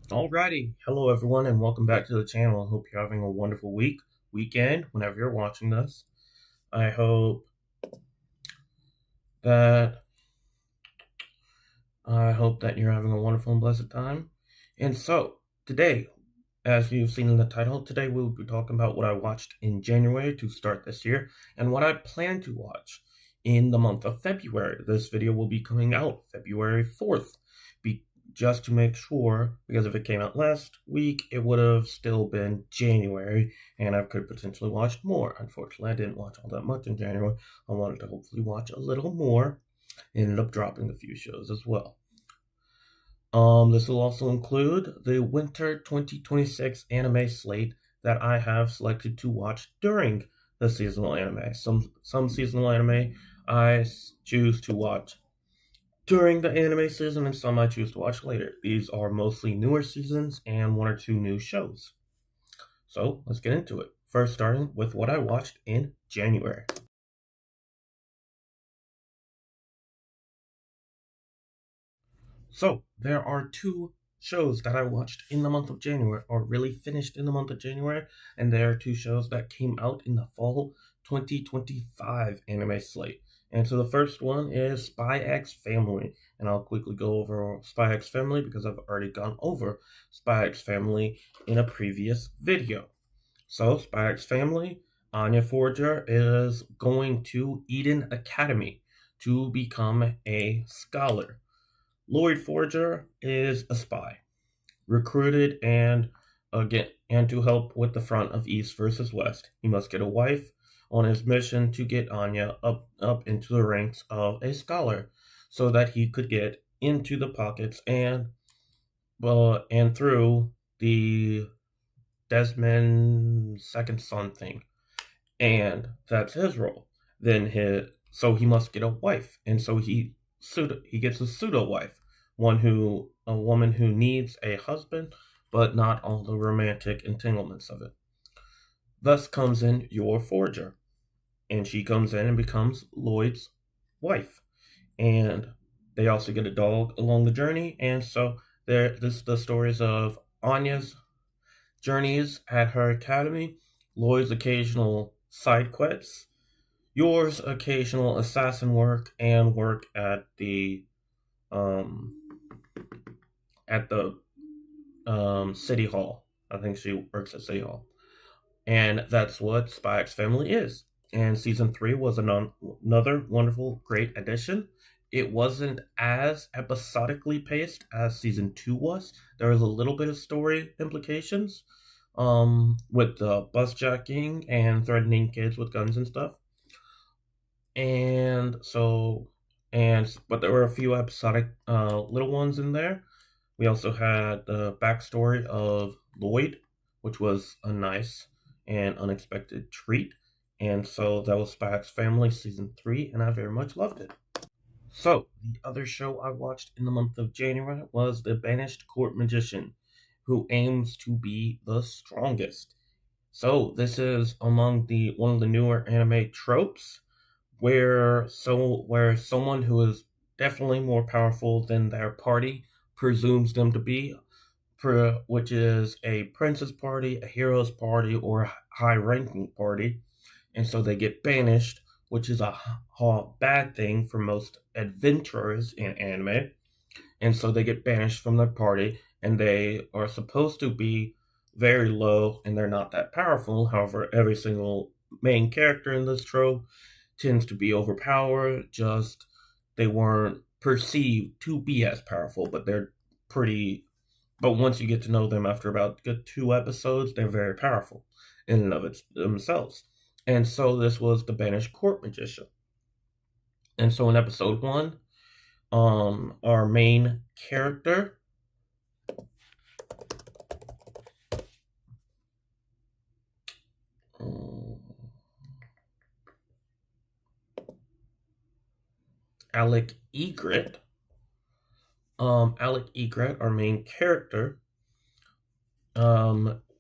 Alrighty, hello everyone, and welcome back to the channel. I hope you're having a wonderful weekend, whenever you're watching this. I hope that you're having a wonderful and blessed time. And so today, as you've seen in the title, today we'll be talking about what I watched in January to start this year, and what I plan to watch in the month of February. This video will be coming out February 4th. Just to make sure, because if it came out last week, it would have still been January, and I could potentially watch more. Unfortunately, I didn't watch all that much in January. I wanted to hopefully watch a little more. Ended up dropping a few shows as well. This will also include the winter 2026 anime slate that I have selected to watch during the seasonal anime. Some seasonal anime I choose to watch during the anime season, and some I choose to watch later. These are mostly newer seasons and one or two new shows. So let's get into it. First, starting with what I watched in January. So there are two shows that I watched in the month of January, or really finished in the month of January, and there are two shows that came out in the fall 2025 anime slate. And so the first one is Spy X Family, and I'll quickly go over Spy X Family because I've already gone over Spy X Family in a previous video. So Spy X Family, Anya Forger is going to Eden Academy to become a scholar. Lloyd Forger is a spy, recruited and to help with the front of East versus West. He must get a wife on his mission to get Anya up into the ranks of a scholar, so that he could get into the pockets and through the Desmond second son thing, and that's his role. So he must get a wife, and so he gets a pseudo wife, a woman who needs a husband, but not all the romantic entanglements of it. Thus comes in your forger, and she comes in and becomes Lloyd's wife, and they also get a dog along the journey. And so the stories of Anya's journeys at her academy, Lloyd's occasional side quests, yours occasional assassin work, and work um at the city hall. I think she works at city hall, and that's what Spy X Family is. And season 3 was another wonderful, great addition. It wasn't as episodically paced as season 2 was. There was a little bit of story implications, with the bus jacking and threatening kids with guns and stuff. And so, but there were a few episodic little ones in there. We also had the backstory of Lloyd, which was a nice and unexpected treat. And so that was Spy X Family season 3, and I very much loved it. So, the other show I watched in the month of January was The Banished Court Magician, who aims to be the strongest. So, this is among the one of the newer anime tropes where someone who is definitely more powerful than their party presumes them to be, which is a prince's party, a hero's party, or a high-ranking party, and so they get banished, which is a bad thing for most adventurers in anime. And so they get banished from their party, and they are supposed to be very low, and they're not that powerful. However, every single main character in this trope tends to be overpowered. Just they weren't perceived to be as powerful, but they're pretty. But once you get to know them after about good 2 episodes, they're very powerful in and of themselves. And so this was the Banished Court Magician. And so in episode 1, our main character, um, Alec Egret, our main character,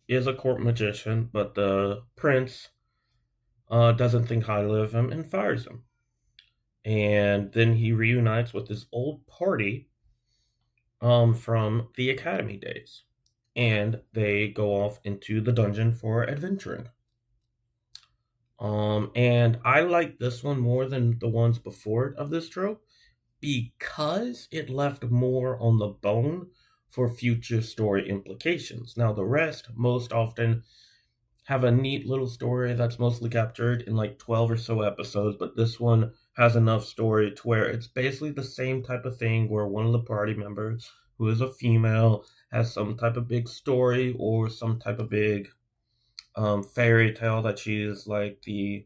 is a court magician, but the prince doesn't think highly of him and fires him. And then he reunites with his old party from the academy days. and they go off into the dungeon for adventuring. And I like this one more than the ones before it of this trope because it left more on the bone for future story implications. Now, the rest most often have a neat little story that's mostly captured in like 12 or so episodes, but this one has enough story to where it's basically the same type of thing where one of the party members, who is a female, has some type of big story or some type of big fairy tale that she is like the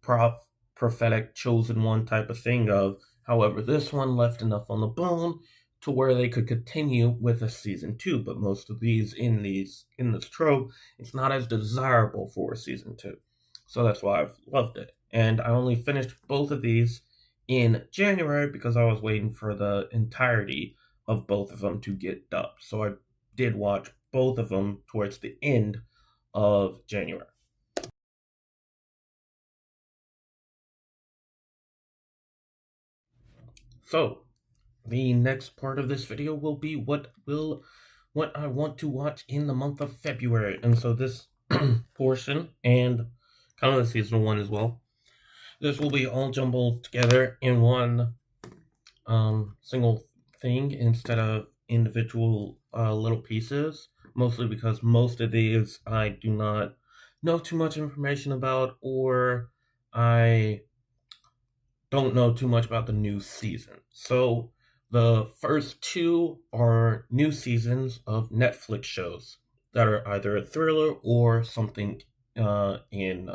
prophetic chosen one type of thing of. However, this one left enough on the bone to where they could continue with a season two, but most of these in this trope, it's not as desirable for a season two. So that's why I've loved it. And I only finished both of these in January because I was waiting for the entirety of both of them to get dubbed. So I did watch both of them towards the end of January. So, the next part of this video will be what I want to watch in the month of February. And so this portion and kind of the season one as well. This will be all jumbled together in one single thing instead of individual little pieces. Mostly because most of these I do not know too much information about, or I don't know too much about the new season. So the first two are new seasons of Netflix shows that are either a thriller or something in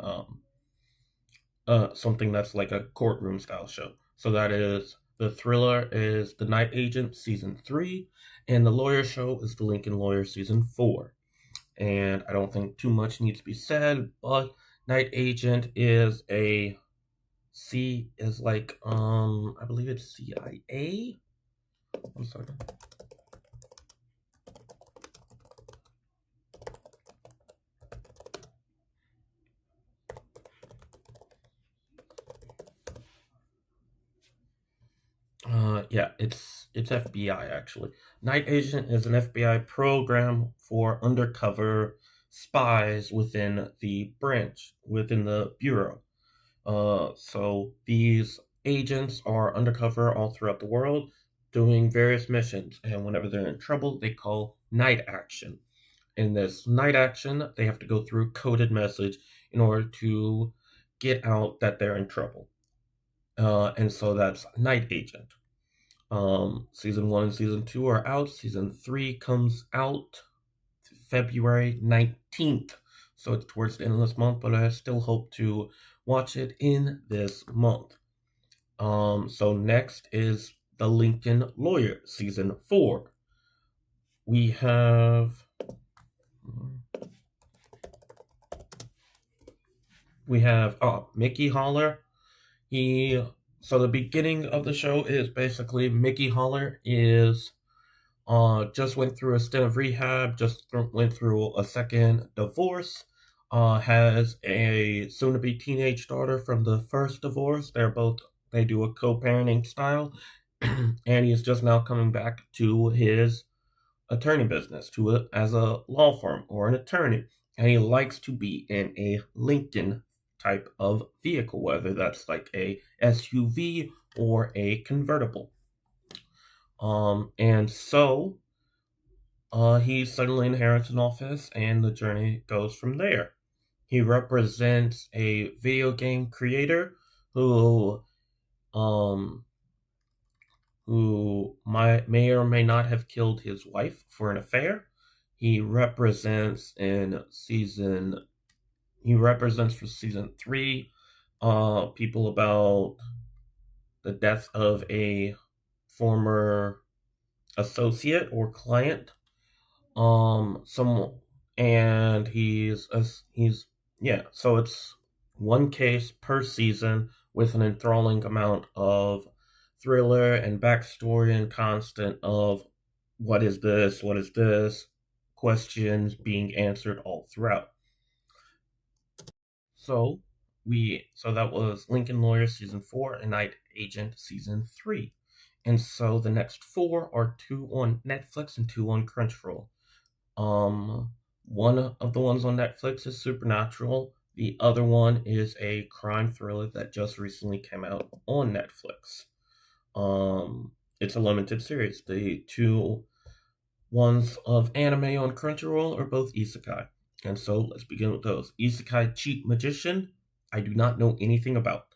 something that's like a courtroom style show. So that is the thriller is The Night Agent season 3, and the lawyer show is The Lincoln Lawyer season 4. And I don't think too much needs to be said, but Night Agent is a C is like I believe it's CIA. I'm sorry. Yeah, it's FBI actually. Night Agent is an FBI program for undercover spies within the branch, within the bureau. So these agents are undercover all throughout the world doing various missions, and whenever they're in trouble, they call night action. In this night action, they have to go through a coded message in order to get out that they're in trouble. And so that's Night Agent. Season 1 and Season 2 are out. Season 3 comes out February 19th. So it's towards the end of this month, but I still hope to watch it in this month. So next is The Lincoln Lawyer, Season 4. We have Mickey Holler. So the beginning of the show is basically Mickey Holler is just went through a stint of rehab, just went through a second divorce, has a soon-to-be teenage daughter from the first divorce. They do a co-parenting style, and he's just now coming back to his attorney business, as a law firm or an attorney, and he likes to be in a Lincoln type of vehicle, whether that's like a SUV or a convertible. And so he suddenly inherits an office, and the journey goes from there. He represents a video game creator who um may or may not have killed his wife for an affair. He represents for season 3 people about the death of a former associate or client. Some and he's yeah, so it's one case per season with an enthralling amount of thriller and backstory and constant of what is this questions being answered all throughout. So that was Lincoln Lawyer season 4 and Night Agent season 3. And so the next 4 are 2 on Netflix and 2 on Crunchyroll. Um, one of the ones on Netflix is Supernatural. The other one is a crime thriller that just recently came out on Netflix. It's a limited series. The two ones of anime on Crunchyroll are both Isekai. And so let's begin with those. Isekai Cheat Magician, I do not know anything about.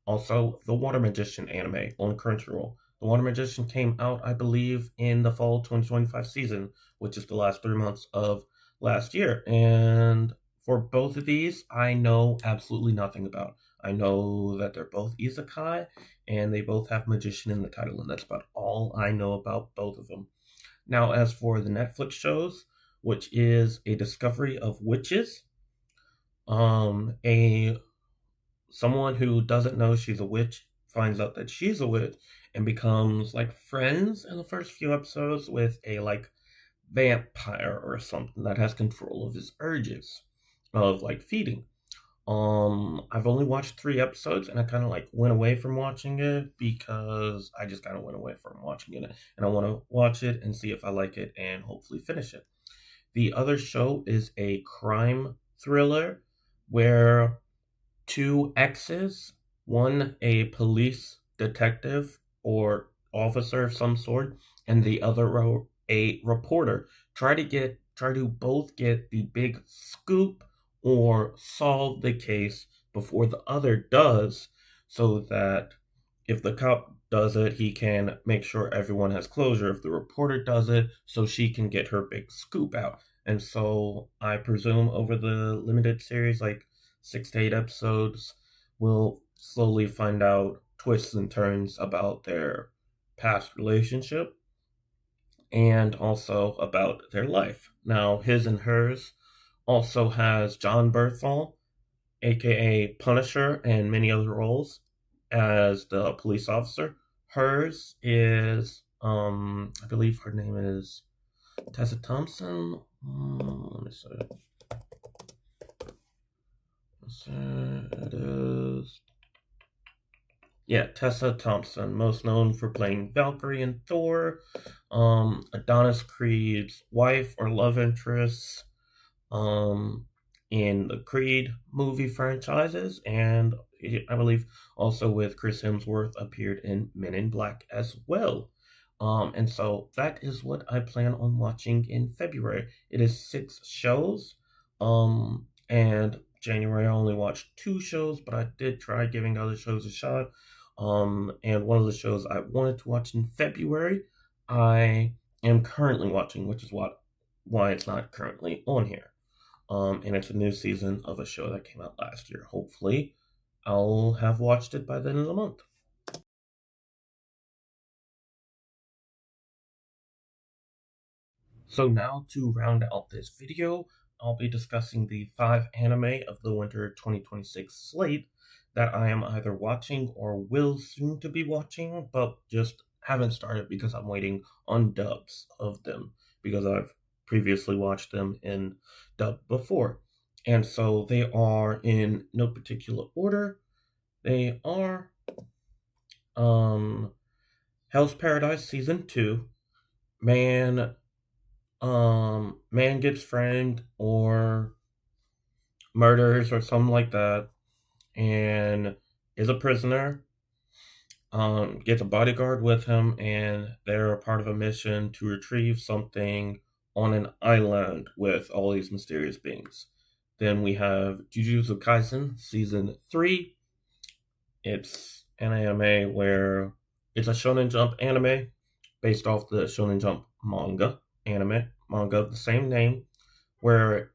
Also, the Water Magician anime on Crunchyroll. The Water Magician came out, I believe, in the fall 2025 season, which is the last 3 months of last year. And for both of these, I know absolutely nothing about. I know that they're both isekai, and they both have magician in the title, and that's about all I know about both of them. Now, as for the Netflix shows, which is a discovery of witches, a someone who doesn't know she's a witch finds out that she's a witch and becomes like friends in the first few episodes with a like vampire or something that has control of his urges of like feeding. I've only watched 3 episodes and I kind of like went away from watching it because I just kind of went away from watching it and I want to watch it and see if I like it and hopefully finish it. The other show is a crime thriller where two exes, one a police detective or officer of some sort, and the other a reporter, try to both get the big scoop or solve the case before the other does, so that if the cop does it, he can make sure everyone has closure. If the reporter does it, so she can get her big scoop out. And so I presume over the limited series, like 6 to 8 episodes, we'll slowly find out twists and turns about their past relationship and also about their life. Now, his and hers also has John Berthal, aka Punisher, and many other roles as the police officer. Hers is, I believe her name is Tessa Thompson. Let me see. It is. Yeah, Tessa Thompson, most known for playing Valkyrie in Thor, Adonis Creed's wife or love interest, um, in the Creed movie franchises, and I believe also with Chris Hemsworth appeared in Men in Black as well. And so that is what I plan on watching in February. It is 6 shows, and January I only watched 2 shows, but I did try giving other shows a shot. And one of the shows I wanted to watch in February, I am currently watching, which is why it's not currently on here. And it's a new season of a show that came out last year. Hopefully, I'll have watched it by the end of the month. So now to round out this video, I'll be discussing the 5 anime of the winter 2026 slate that I am either watching or will soon to be watching, but just haven't started because I'm waiting on dubs of them because I've previously watched them in dub before. And so they are in no particular order. They are um Hell's Paradise season 2, Man Man Gets Framed or Murders or something like that, and is a prisoner, gets a bodyguard with him, and they're a part of a mission to retrieve something on an island with all these mysterious beings. Then we have Jujutsu Kaisen Season 3. It's an anime where it's a Shonen Jump anime based off the Shonen Jump manga of the same name, where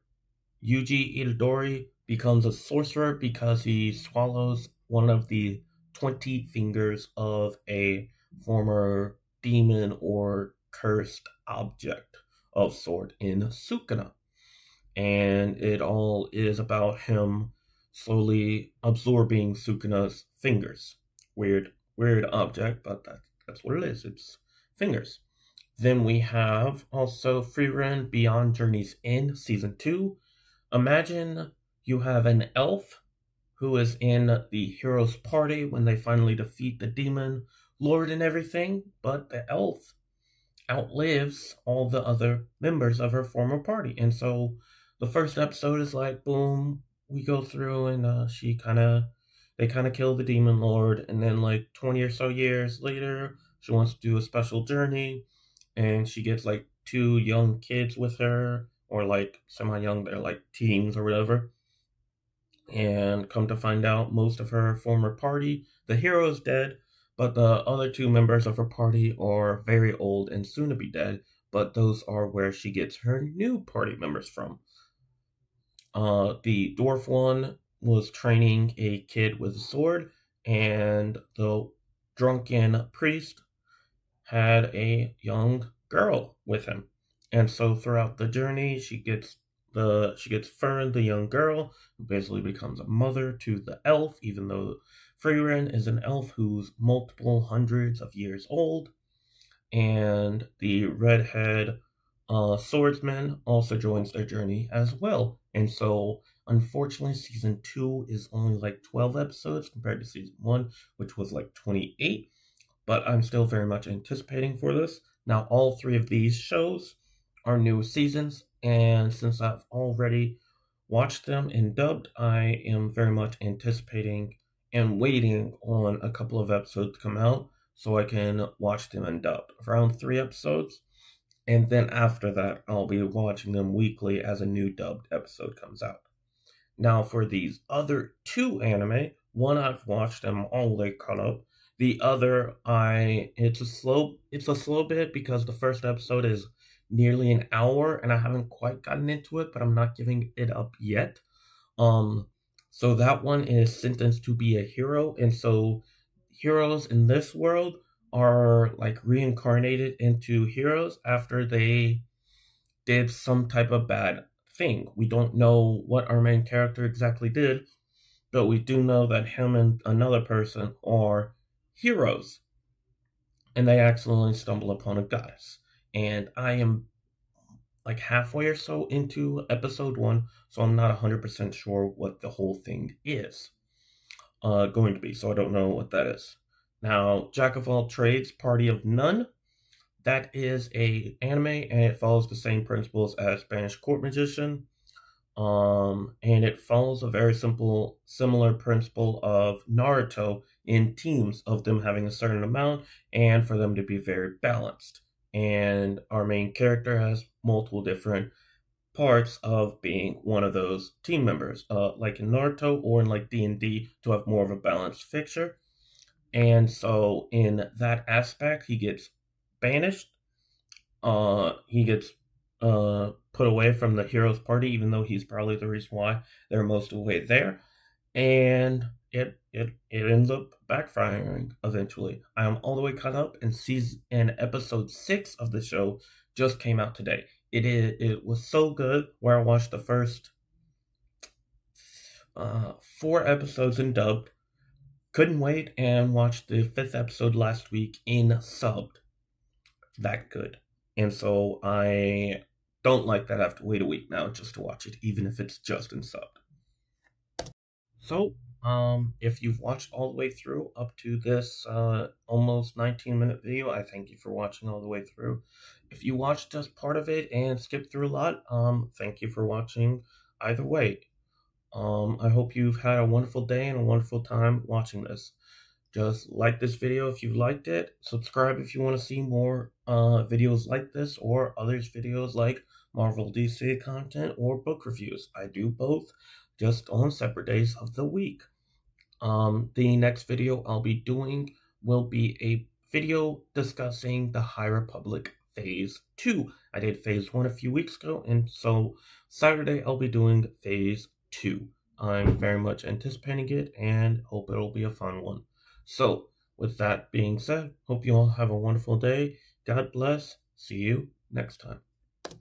Yuji Itadori becomes a sorcerer because he swallows one of the 20 fingers of a former demon or cursed object of sort in Sukuna. And it all is about him slowly absorbing Sukuna's fingers. Weird object, but that's what it is. It's fingers. Then we have also Frieren Beyond Journey's End Season 2. Imagine you have an elf who is in the hero's party when they finally defeat the demon lord and everything, but the elf outlives all the other members of her former party. And so the first episode is like, boom, we go through and they kind of kill the demon lord. And then, like 20 or so years later, she wants to do a special journey and she gets like two young kids with her, or like semi young, they're like teens or whatever. And come to find out, most of her former party, the hero, is dead, but the other two members of her party are very old and soon to be dead. But those are where she gets her new party members from. The dwarf one was training a kid with a sword, and the drunken priest had a young girl with him. And so throughout the journey, she gets Fern, the young girl, who basically becomes a mother to the elf, even though Frieren is an elf who's multiple hundreds of years old. And the redhead swordsman also joins their journey as well. And so, unfortunately, season 2 is only like 12 episodes compared to season 1, which was like 28. But I'm still very much anticipating for this. Now, all three of these shows are new seasons, and since I've already watched them in dubbed, I am very much anticipating and waiting on a couple of episodes to come out so I can watch them in dubbed. Around 3 episodes, and then after that, I'll be watching them weekly as a new dubbed episode comes out. Now, for these other two anime, one I've watched them all the way caught up. The other, it's a slow bit because the first episode is nearly an hour, and I haven't quite gotten into it, but I'm not giving it up yet. Um, so that one is Sentenced to Be a Hero, and so heroes in this world are like reincarnated into heroes after they did some type of bad thing. We don't know what our main character exactly did, but we do know that him and another person are heroes, and they accidentally stumble upon a goddess. And I am like halfway or so into episode 1, so I'm not 100% sure what the whole thing is going to be, so I don't know what that is. Now, Jack of All Trades, Party of None, that is a anime, and it follows the same principles as Banished Court Magician. And it follows a very similar principle of Naruto in teams of them having a certain amount and for them to be very balanced. And our main character has multiple different parts of being one of those team members, like in Naruto or in like D&D, to have more of a balanced picture. And so in that aspect, he gets banished. He gets put away from the hero's party, even though he's probably the reason why they're most of the way there. And it ends up backfiring eventually. I am all the way caught up, and episode 6 of the show just came out today. It was so good where I watched the first 4 episodes in dubbed. Couldn't wait and watched the 5th episode last week in subbed. That good. And so I don't like that I have to wait a week now just to watch it, even if it's just in subbed. So, if you've watched all the way through up to this almost 19-minute video, I thank you for watching all the way through. If you watched just part of it and skipped through a lot, thank you for watching either way. I hope you've had a wonderful day and a wonderful time watching this. Just like this video if you liked it, subscribe if you want to see more videos like this or others videos like Marvel DC content or book reviews. I do both, just on separate days of the week. The next video I'll be doing will be a video discussing the High Republic Phase 2. I did Phase 1 a few weeks ago, and so Saturday I'll be doing Phase 2. I'm very much anticipating it and hope it'll be a fun one. So, with that being said, hope you all have a wonderful day. God bless. See you next time.